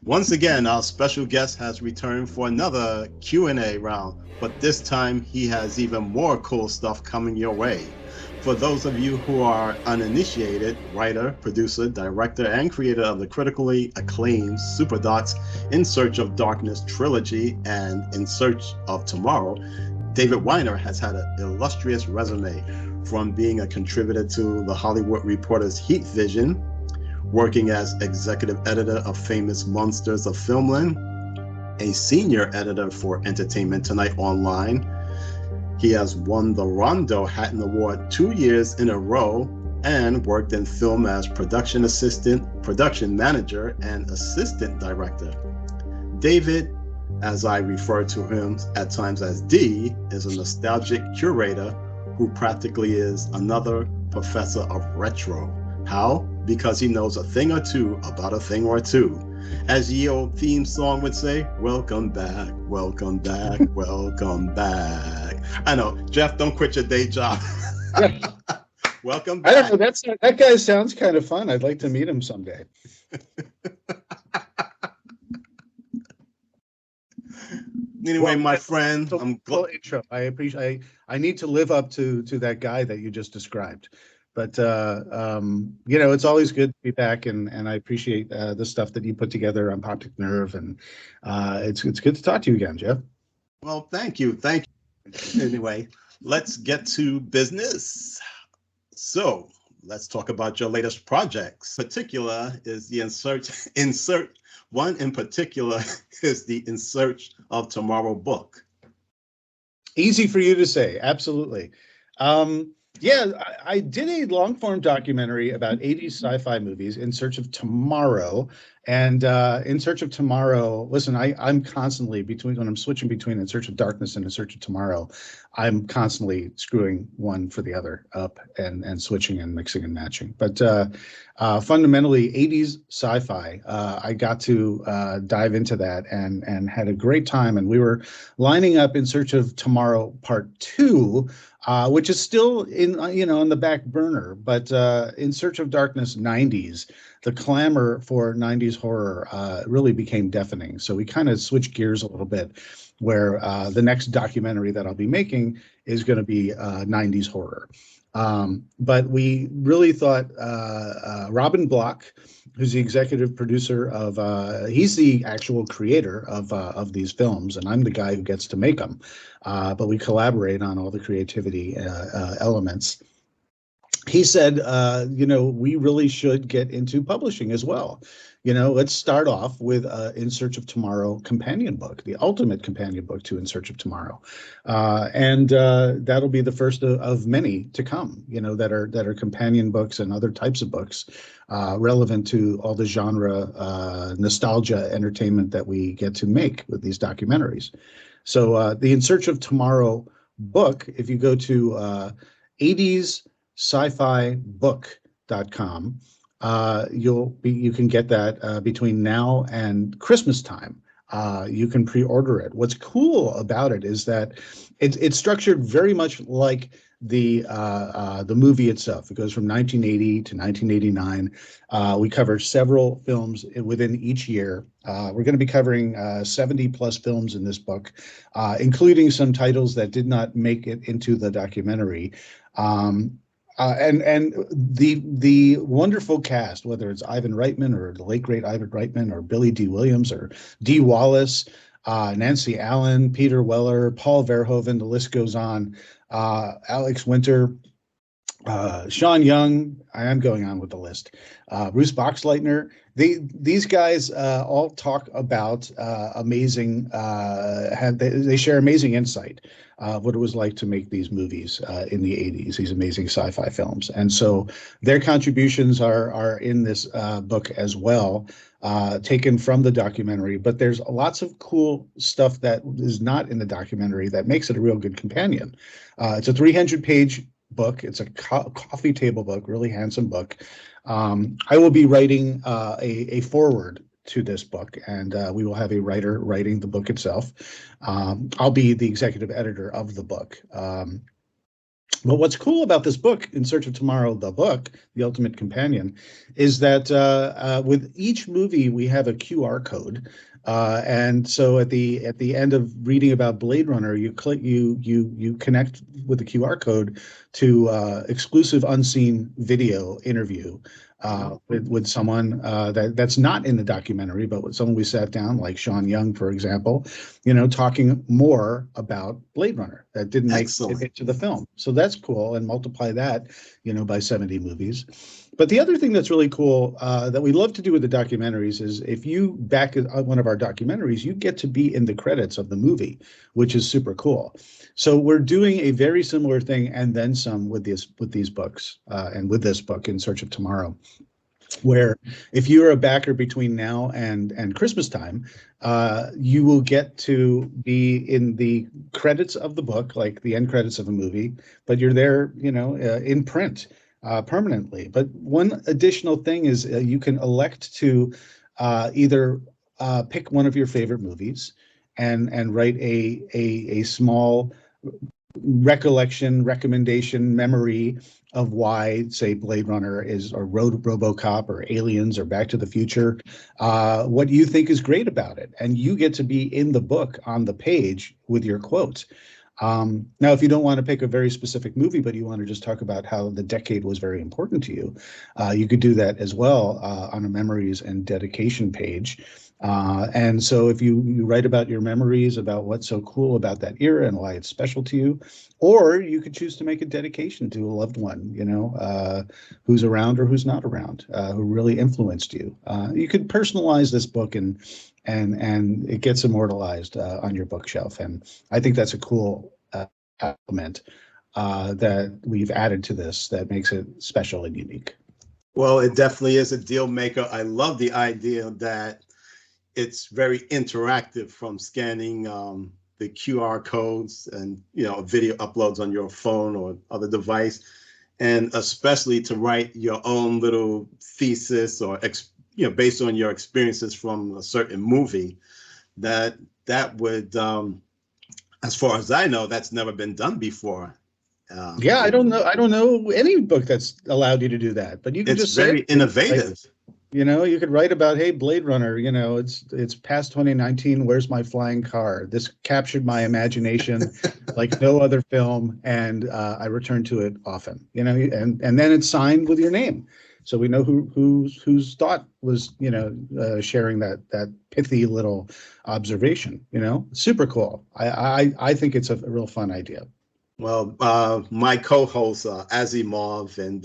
Once again, our special guest has returned for another Q&A round, but this time he has even more cool stuff coming your way. For those of you who are uninitiated, writer, producer, director, and creator of the critically acclaimed Superdocs In Search of Darkness trilogy and In Search of Tomorrow, David Weiner has had an illustrious resume, from being a contributor to the Hollywood Reporter's Heat Vision, working as executive editor of famous Monsters of Filmland, a senior editor for Entertainment Tonight Online. He has won the Rondo Hatton Award 2 years in a row and worked in film as production assistant, production manager, and assistant director. David, as I refer to him at times as D, is a nostalgic curator who practically is another professor of retro. How? Because he knows a thing or two about a thing or two. As the old theme song would say, welcome back, welcome back, welcome back. I know, Jeff, don't quit your day job. Welcome back. I don't know, that guy sounds kind of fun. I'd like to meet him someday. Anyway, my friend, I'm intro. I appreciate. I need to live up to that guy that you just described. But it's always good to be back, and I appreciate the stuff that you put together on Optic Nerve, and it's good to talk to you again, Jeff. Well, thank you. Anyway, let's get to business. So let's talk about your latest projects. In particular is the insert. One in particular is the In Search of Tomorrow book. Easy for you to say, absolutely. Yeah, I did a long-form documentary about 80s sci-fi movies, In Search of Tomorrow. And In Search of Tomorrow, listen, I'm constantly when I'm switching between In Search of Darkness and In Search of Tomorrow, I'm constantly screwing one for the other up and switching and mixing and matching. But fundamentally, 80s sci-fi, I got to dive into that and had a great time. And we were lining up In Search of Tomorrow Part 2, which is still on the back burner, but In Search of Darkness 90s, the clamor for 90s horror really became deafening. So we kind of switched gears a little bit, where the next documentary that I'll be making is going to be 90s horror. But we really thought Robin Block, who's the executive producer of, he's the actual creator of these films, and I'm the guy who gets to make them. But we collaborate on all the creativity elements. He said, we really should get into publishing as well. Let's start off with In Search of Tomorrow companion book, the ultimate companion book to In Search of Tomorrow. And that'll be the first of many to come, that are companion books and other types of books relevant to all the genre nostalgia entertainment that we get to make with these documentaries. So the In Search of Tomorrow book, if you go to 80s sci-fi-book.com, you can get that between now and Christmas time. You can pre-order it. What's cool about it is that it's structured very much like the movie itself. It goes from 1980 to 1989. We cover several films within each year. We're going to be covering 70 plus films in this book, including some titles that did not make it into the documentary. And the wonderful cast, whether it's Ivan Reitman or the late great Ivan Reitman or Billy D. Williams or Dee Wallace, Nancy Allen, Peter Weller, Paul Verhoeven, the list goes on. Alex Winter, Sean Young, I am going on with the list. Bruce Boxleitner. These guys all talk about amazing. They share amazing insight of what it was like to make these movies in the 80s, these amazing sci-fi films, and so their contributions are in this book as well, taken from the documentary. But there's lots of cool stuff that is not in the documentary that makes it a real good companion. It's a 300-page book. It's a coffee table book, really handsome book. I will be writing a foreword to this book, and we will have a writer writing the book itself. I'll be the executive editor of the book. But what's cool about this book, In Search of Tomorrow, the book, The Ultimate Companion, is that with each movie we have a QR code, and so at the end of reading about Blade Runner, you connect with the QR code to exclusive unseen video interview with someone that's not in the documentary, but with someone we sat down, like Sean Young, for example, talking more about Blade Runner that didn't make it to the film. So that's cool, and multiply that, by 70 movies. But the other thing that's really cool that we love to do with the documentaries is if you back one of our documentaries, you get to be in the credits of the movie, which is super cool. So we're doing a very similar thing and then some with these books and with this book, In Search of Tomorrow, where if you're a backer between now and Christmas time, you will get to be in the credits of the book, like the end credits of a movie, but you're there, in print permanently. But one additional thing is you can elect to either pick one of your favorite movies and write a small recommendation, memory of why, say, Blade Runner or RoboCop or Aliens or Back to the Future, what you think is great about it. And you get to be in the book on the page with your quotes. Now, if you don't want to pick a very specific movie, but you want to just talk about how the decade was very important to you, you could do that as well on a memories and dedication page. And so if you write about your memories, about what's so cool about that era and why it's special to you, or you could choose to make a dedication to a loved one, who's around or who's not around, who really influenced you. You could personalize this book and it gets immortalized on your bookshelf. And I think that's a cool element that we've added to this that makes it special and unique. Well, it definitely is a deal maker. I love the idea that it's very interactive, from scanning the QR codes and video uploads on your phone or other device, and especially to write your own little thesis or based on your experiences from a certain movie. That would, as far as I know, that's never been done before. Yeah, I don't know any book that's allowed you to do that, but you can just say very innovative. You could write about, hey, Blade Runner, it's past 2019. Where's my flying car? This captured my imagination like no other film, and I return to it often. And then it's signed with your name, so we know whose thought was sharing that pithy little observation. Super cool. I think it's a real fun idea. Well, my co-hosts, Asimov and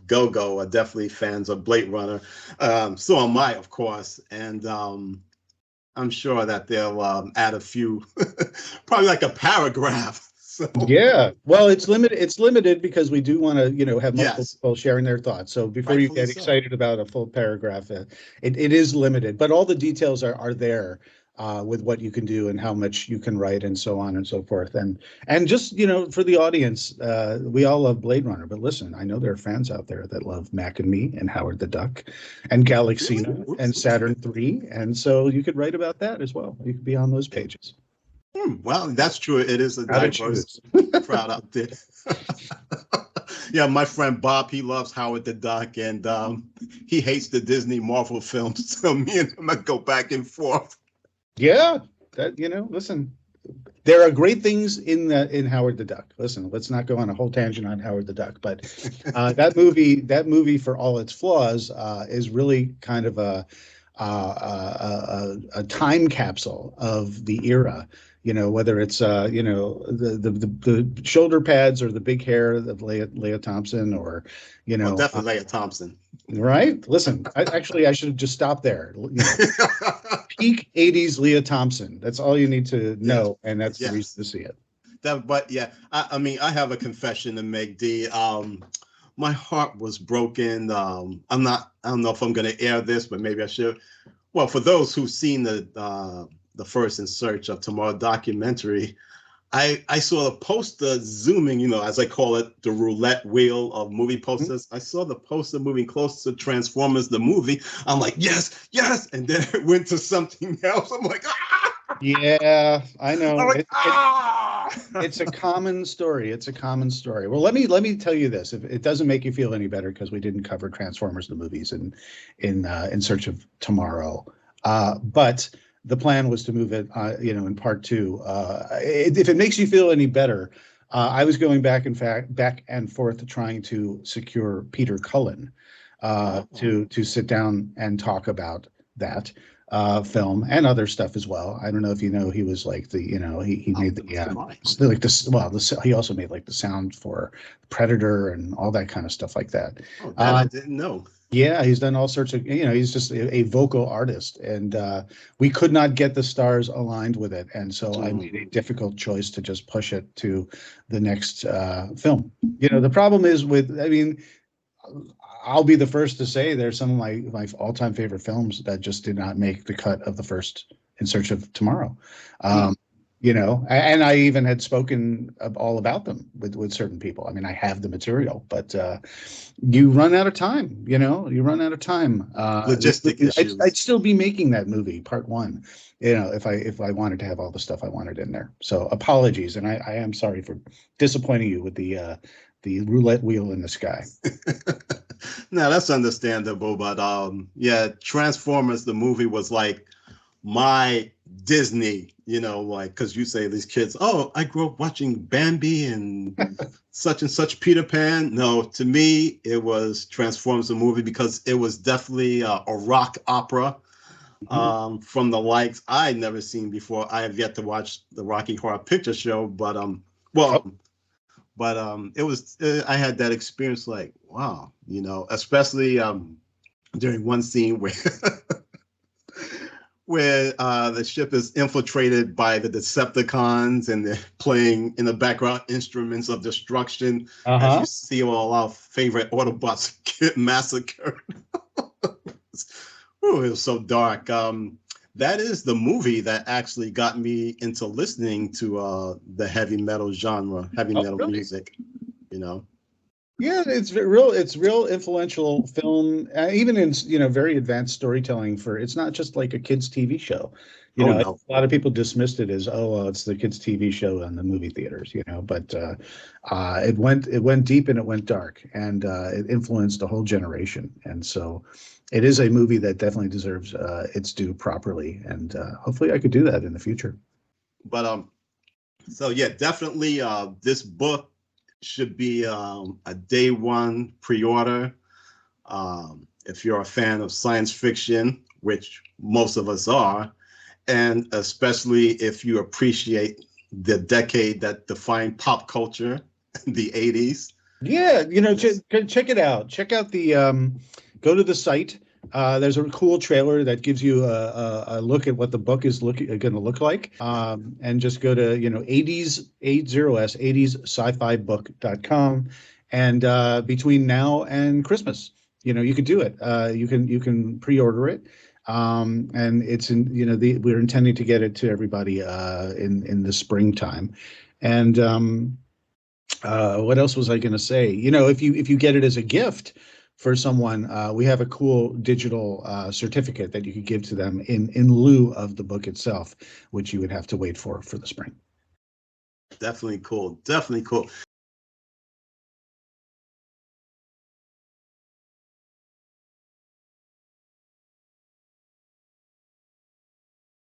Go-Go, are definitely fans of Blade Runner. So am I, of course. And I'm sure that they'll add a few, probably like a paragraph. So. Yeah, well, it's limited because we do want to, have multiple people sharing their thoughts. So before you get excited about a full paragraph, it is limited. But all the details are there. With what you can do and how much you can write and so on and so forth. And just, for the audience, we all love Blade Runner, but listen, I know there are fans out there that love Mac and Me and Howard the Duck and Galaxina and Saturn III. And so you could write about that as well. You could be on those pages. Well, that's true. It is a diverse crowd out there. Yeah, my friend Bob, he loves Howard the Duck, and he hates the Disney Marvel films. So me and him go back and forth. Yeah, listen, there are great things in Howard the Duck. Listen, let's not go on a whole tangent on Howard the Duck, but that movie, for all its flaws, is really kind of a time capsule of the era. Whether it's the shoulder pads or the big hair of Leah Thompson, or definitely Leah Thompson. Right? Listen, I should just stop there. Peak 80s Leah Thompson. That's all you need to know, and that's the reason to see it. I mean, I have a confession to make, D. My heart was broken. I don't know if I'm going to air this, but maybe I should. Well, for those who've seen the first In Search of Tomorrow documentary, I saw the poster zooming, as I call it, the roulette wheel of movie posters. Mm-hmm. I saw the poster moving close to Transformers, the movie. I'm like, yes. And then it went to something else. I'm like, ah! Yeah, I know. I'm like, ah. It's a common story. It's a common story. Well, let me tell you this. If it doesn't make you feel any better, because we didn't cover Transformers the movies in Search of Tomorrow, but the plan was to move it, in part two. If it makes you feel any better, I was going back and forth trying to secure Peter Cullen to sit down and talk about that film and other stuff as well. I don't know if you know, he was like he made he also made like the sound for Predator and all that kind of stuff like that. Oh, that I didn't know. Yeah, he's done all sorts of, he's just a vocal artist, and we could not get the stars aligned with it, and so I made a difficult choice to just push it to the next film. The problem is I'll be the first to say there's some of my all-time favorite films that just did not make the cut of the first In Search of Tomorrow. And I even had spoken all about them with certain people. I mean, I have the material, but you run out of time. You run out of time. Logistic issues. I'd still be making that movie, part one. If I wanted to have all the stuff I wanted in there. So apologies, and I am sorry for disappointing you with the roulette wheel in the sky. No, that's understandable, but yeah, Transformers the movie was like my Disney, like, because you say these kids, oh, I grew up watching Bambi and such Peter Pan. No, to me it was Transformers the movie, because it was definitely a rock opera from the likes I'd never seen before. I have yet to watch the Rocky Horror Picture Show, but it was I had that experience, like, wow, especially during one scene where where the ship is infiltrated by the Decepticons, and they're playing in the background instruments of destruction as you see all our favorite Autobots get massacred. Ooh, it was so dark. That is the movie that actually got me into listening to the heavy metal genre, metal music. Yeah, it's real influential film, even in very advanced storytelling. It's not just like a kids TV show. A lot of people dismissed it as, it's the kids TV show in the movie theaters. But it went deep and it went dark, and it influenced a whole generation. And so it is a movie that definitely deserves its due properly, and hopefully I could do that in the future. But so yeah, definitely this book should be a day one pre-order. If you're a fan of science fiction, which most of us are, and especially if you appreciate the decade that defined pop culture, the 80s. Yeah, check it out. Check out go to the site. There's a cool trailer that gives you a look at what the book is going to look like. And just go to 80s sci-fi book.com, and between now and Christmas, you could do it. You can pre-order it. And it's we're intending to get it to everybody in the springtime. And what else was I going to say? If you get it as a gift for someone, we have a cool digital certificate that you could give to them in lieu of the book itself, which you would have to wait for the spring. Definitely cool.